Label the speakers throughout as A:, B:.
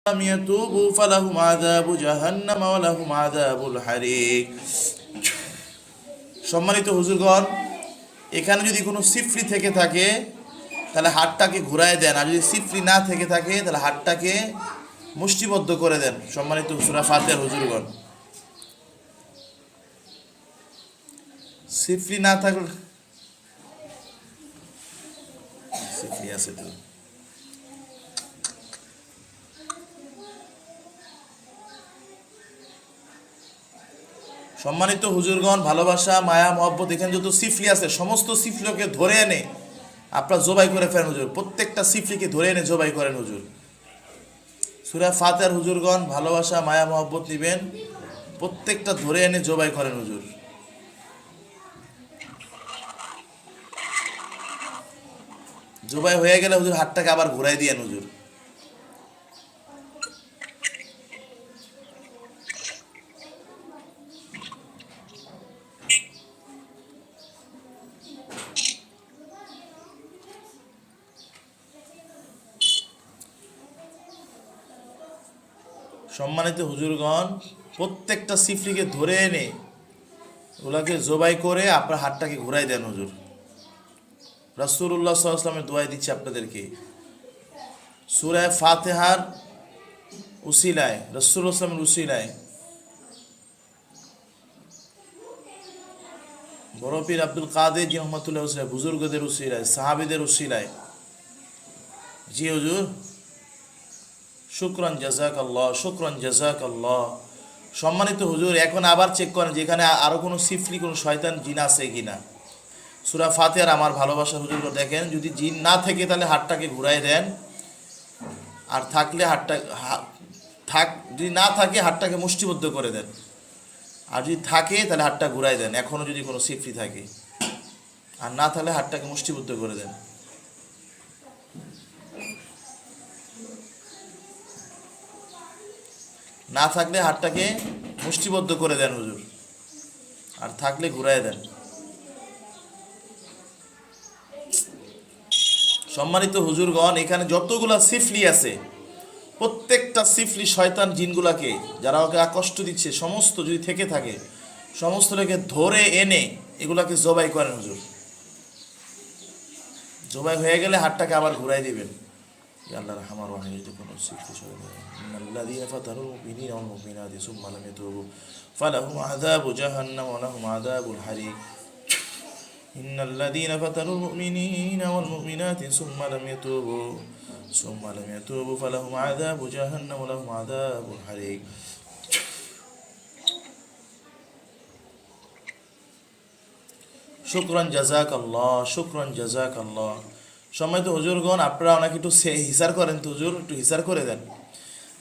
A: لم يتوبوا فلهم عذاب جهنم ولهم عذاب الحريق। সম্মানিত হুজুরগণ, এখানে যদি কোনো সিফরি থেকে থাকে তাহলে হাতটাকে ঘুরায় দেন, আর যদি সিফরি না থেকে থাকে তাহলে হাতটাকে মুষ্টিবদ্ধ করে দেন। সম্মানিত সূরা ফাতিহার হুজুরগণ, সিফরি না থাকলে সিফরি আছে তো। সম্মানিত হুজুরগণ, ভালোবাসা, মায়া, মহব্বত, এখানে যত সিফলি আছে সমস্ত সিফলিকে ধরে এনে আপনার জবাই করে ফেলেন হুজুর। প্রত্যেকটা সিফলিকে ধরে এনে জবাই করেন হুজুর। সূরা ফাতিহার হুজুরগণ, ভালোবাসা, মায়া, মহব্বত নিবেন, প্রত্যেকটা ধরে এনে জবাই করেন হুজুর। জবাই হয়ে গেলে হুজুর হাতটাকে আবার ঘুরাই দিয়েন হুজুর। সম্মানিত হুজুরগণ, প্রত্যেকটা সিফলিকে ধরে এনে ওগুলাকে জবাই করে আপনার হাতটাকে ঘুরাই দেন হুজুর। রাসূলুল্লাহ সাল্লাল্লাহু আলাইহি ওয়াসাল্লামের দোয়া দিচ্ছি আপনাদেরকে, সূরা ফাতিহার উসিলায়, রাসূলুল্লাহ সাল্লাল্লাহু আলাইহি ওয়াসাল্লামের উসিলায়, বড় পীর আব্দুল কাদের জি রহমাতুল্লাহ উসিলায়, বুজুর্গদের উসিলায়, সাহাবীদের উসিলায়। জি হুজুর, শুকরান জাযাকাল্লাহ, শুকরান জাযাকাল্লাহ। সম্মানিত হুজুর, এখন আবার চেক করেন যে এখানে আরও কোনো সিফলি, কোনো শয়তান জিন আছে কিনা। সূরা ফাতিহার আমার ভালোবাসার হুজুর দেখেন, যদি জিন না থাকে তাহলে হাতটাকে ঘুরাই দেন, আর থাকলে যদি না থাকে হাতটাকে মুষ্টিবদ্ধ করে দেন, আর যদি থাকে তাহলে হাতটা ঘুরাই দেন, এখনও যদি কোনো সিফলি থাকে, আর না থাকলে হাতটাকে মুষ্টিবদ্ধ করে দেন। না থাকলে হাতটাকে মুষ্টিবদ্ধ করে দেন হুজুর, আর থাকলে ঘুরাই দেন। সম্মানিত হুজুরগণ, এখানে যতগুলা সিফলি আছে প্রত্যেকটা সিফলি শয়তান জিনগুলাকে যারা ওকে কষ্ট দিচ্ছে সমস্ত যদি থেকে থাকে সমস্তটাকে ধরে এনে এগুলাকে জবাই করেন হুজুর। জবাই হয়ে গেলে হাতটাকে আবার ঘুরাই দিবেন। আল্লাহর রহমান রহিম, যদি কোনো সিফলি ইন্নাল্লাযীনা ফাতানুল মুমিনিনা ওয়াল মুমিনাতি সুম্মা লাম ইয়াতুবু ফালাহুম আযাবু জাহান্নাম ওয়া লাহুম আযাবুল হারিক। ইন্নাল্লাযীনা ফাতানুল মুমিনিনা ওয়াল মুমিনাতি সুম্মা লাম ইয়াতুবু ফালাহুম আযাবু জাহান্নাম ওয়া লাহুম আযাবুল হারিক। শুকরান জাযাকাল্লাহ, শুকরান জাযাকাল্লাহ। সম্মানিত হুজুরগণ, আপনারা অনেকে একটু হিসার করেন তো হুজুর, একটু হিসার করে দেন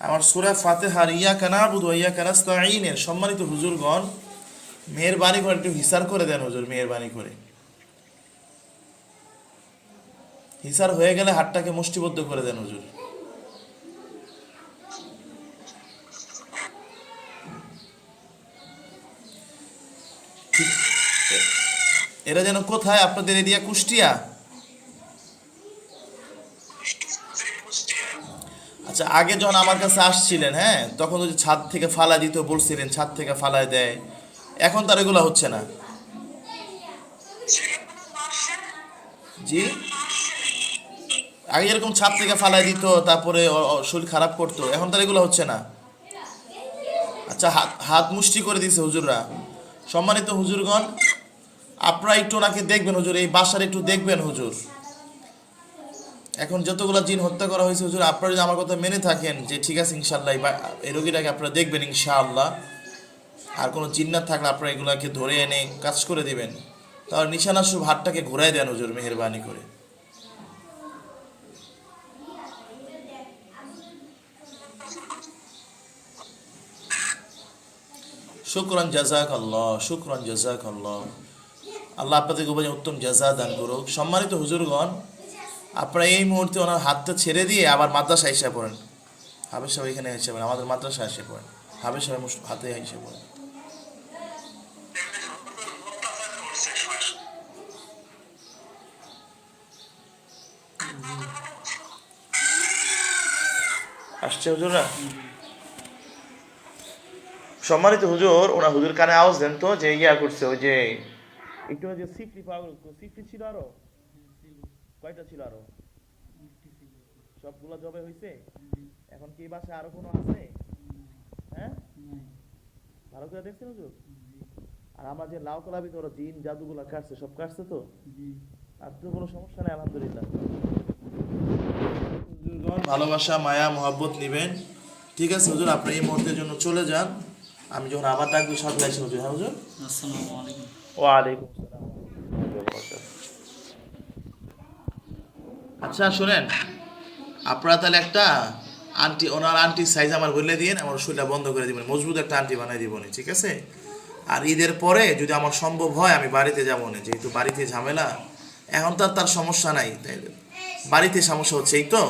A: আমার সূরা ফাতিহার ইয়াকা না'বুদু ওয়া ইয়াকা নাস্তাঈনের। সম্মানিত হুজুরগণ, মেহেরবানি করে একটু হিসার করে দেন হুজুর, মেহেরবানি করে। হিসার হয়ে গেলে হাতটাকে মুষ্টিবদ্ধ করে দেন হুজুর। এরা যেন কোথায়, আপনাদের এরিয়া কুষ্টিয়া? আচ্ছা, আগে যখন আমার কাছে আসছিলেন, হ্যাঁ, তখন ওই যে ছাদ থেকে ফালা দিতে বলছিলেন, ছাদ থেকে ফালায় দেয়, এখন তার এগুলো হচ্ছে না। জি, আগে এরকম ছাদ থেকে ফালায় দিত, তারপরে শরীর খারাপ করতো, এখন তার এগুলো হচ্ছে না। আচ্ছা, হাত হাত মুষ্টি করে দিয়েছে হুজুররা। সম্মানিত হুজুরগণ, আপনারা একটু ওনাকে দেখবেন হুজুর, এই বাসার একটু দেখবেন হুজুর। এখন যতগুলো জিন হত্যা করা হয়েছে হুজুর, আপনারা যদি আমার কথা মেনে থাকেন যে ঠিক আছে ইনশাল্লাহ এই রোগীটাকে আপনারা দেখবেন ইনশাআল্লাহ, আর কোনো জিন্নাত থাকলে আপনারা এগুলাকে ধরে এনে কাজ করে দিবেন, তাহলে নিশানা শুভ হাতটাকে ঘুরাই দেন হুজুর মেহেরবানি করে। শুকরান জাযাকাল্লাহ, শুকরান জাযাকাল্লাহ। আল্লাহ আপনাদেরকে উপরে উত্তম জাযা দান করুক। সম্মানিত হুজুরগণ, আপনারা এই মুহূর্তে ওনার হাতটা ছেড়ে দিয়ে আবার মাদ্রাসা এসে পড়েন। হাবেজ সাহেব এখানে এসে পড়েন, আমাদের মাদ্রাসা এসে পড়েন। হাবেজ সাহেব হাতে এসে পড়েন। আসছে হুজুররা? সম্মানিত হুজুর, ওনা হুজুর কানে আওয়াজ দেন তো, যে ইয়া করছে ওই যে একটু যে সিফলি পাওয়া, সিফলি ছিল আরো কয়টা ছিল আরো? সবগুলা জবে হয়েছে? এখন কি বাসায় আরো কোনো আছে? হ্যাঁ, ভালো করে দেখছেন হুজুর? আর আমরা যে লাউ কলা ভিতরে জিন জাদুগুলা কাটছে, সব কাটছে তো? আর তো কোনো সমস্যা নেই আলহামদুলিল্লাহ। হুজুরগণ, ভালোবাসা মায়া মহব্বত নিবেন। ঠিক আছে হুজুর, আপনি এই মুহূর্তের জন্য চলে যান। আমি যখন আবার ডাকবো সাথে আসি হুজুর। হ্যাঁ হুজুর।
B: আসসালামু আলাইকুম।
A: ওয়ালাইকুম আসসালাম ওয়া রাহমাতুল্লাহি ওয়া বারাকাতুহু। আচ্ছা শুনেন, আপনারা তাহলে একটা আন্টি, ওনার আন্টির সাইজ আমার বলে দিয়ে আমার শরীরটা বন্ধ করে দিবেন, মজবুত একটা আন্টি বানাই দিবনি, ঠিক আছে? আর ঈদের পরে যদি আমার সম্ভব হয় আমি বাড়িতে যাবো না, যেহেতু বাড়িতে ঝামেলা। এখন তো আর তার সমস্যা নাই, তাই বাড়িতে সমস্যা হচ্ছে এই তো।